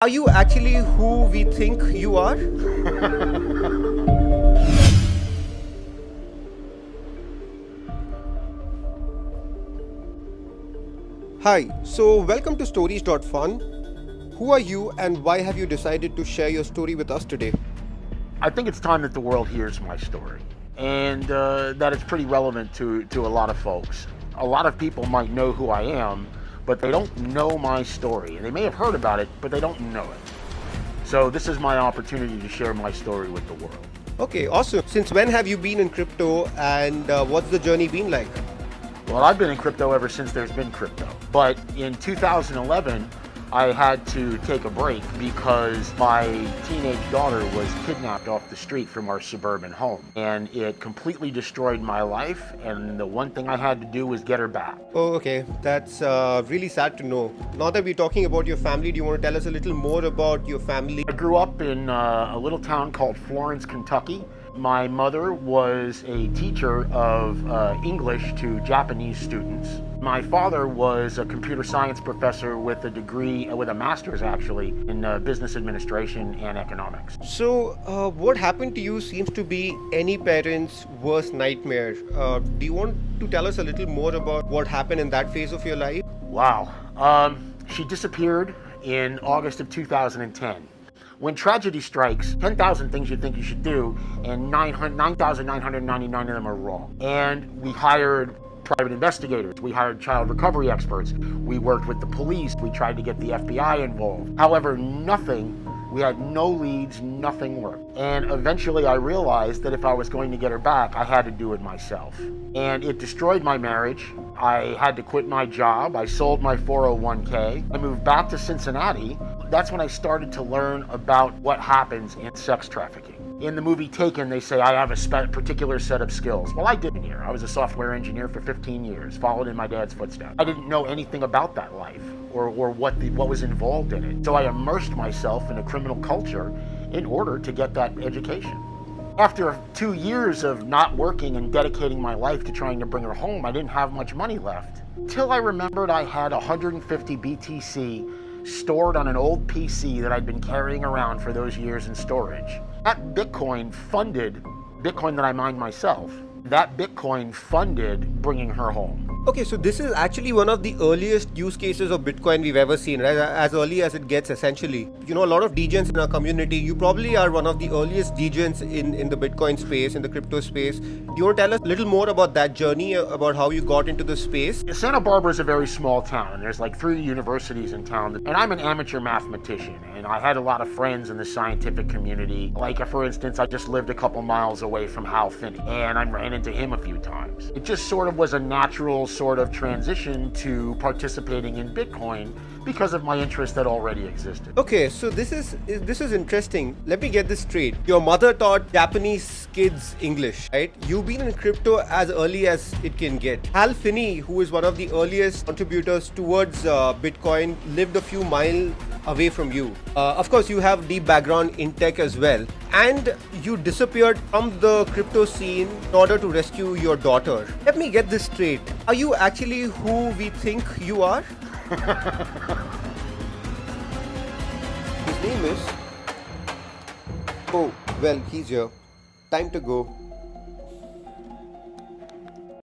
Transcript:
Are you actually who we think you are? Hi, so welcome to Stories.fun. Who are you and why have you decided to share your story with us today? I think it's time that the world hears my story and that it's pretty relevant to a lot of folks. A lot of people might know who I am, but they don't know my story. They may have heard about it, but they don't know it. So this is my opportunity to share my story with the world. Okay, awesome. Since when have you been in crypto and what's the journey been like? Well, I've been in crypto ever since there's been crypto. But in 2011, I had to take a break because my teenage daughter was kidnapped off the street from our suburban home. And it completely destroyed my life. And the one thing I had to do was get her back. Oh, okay. That's really sad to know. Now that we're talking about your family, do you want to tell us a little more about your family? I grew up in a little town called Florence, Kentucky. My mother was a teacher of English to Japanese students. My father was a computer science professor with a degree, with a master's actually, in business administration and economics. So, what happened to you seems to be any parent's worst nightmare. Do you want to tell us a little more about what happened in that phase of your life? Wow. She disappeared in August of 2010. When tragedy strikes, 10,000 things you think you should do, and 9,999 of them are wrong. And we hired private investigators. We hired child recovery experts. We worked with the police. We tried to get the FBI involved. However, we had no leads, nothing worked. And eventually I realized that if I was going to get her back, I had to do it myself. And it destroyed my marriage. I had to quit my job. I sold my 401k. I moved back to Cincinnati. That's when I started to learn about what happens in sex trafficking. In the movie Taken, they say I have a particular set of skills. Well, I didn't here. I was a software engineer for 15 years, followed in my dad's footsteps. I didn't know anything about that life or what was involved in it. So I immersed myself in a criminal culture in order to get that education. After 2 years of not working and dedicating my life to trying to bring her home, I didn't have much money left. Till I remembered I had 150 BTC stored on an old PC that I'd been carrying around for those years in storage. That Bitcoin funded Bitcoin that I mined myself. That Bitcoin funded bringing her home. Okay, so this is actually one of the earliest use cases of Bitcoin we've ever seen, right? As early as it gets, essentially. You know, a lot of degens in our community. You probably are one of the earliest degens in the Bitcoin space, in the crypto space. Do you want to tell us a little more about that journey, about how you got into the space? Santa Barbara is a very small town, and there's like 3 universities in town. And I'm an amateur mathematician, and I had a lot of friends in the scientific community. Like, for instance, I just lived a couple miles away from Hal Finney, and I ran into him a few times. It just sort of was a natural sort of transition to participating in Bitcoin because of my interest that already existed. Okay, so this is interesting. Let me get this straight. Your mother taught Japanese kids English, right? You've been in crypto as early as it can get. Hal Finney, who is one of the earliest contributors towards Bitcoin, lived a few miles away from you. Of course, you have deep background in tech as well. And you disappeared from the crypto scene in order to rescue your daughter. Let me get this straight. Are you actually who we think you are? His name is... Oh, well, he's here. Time to go.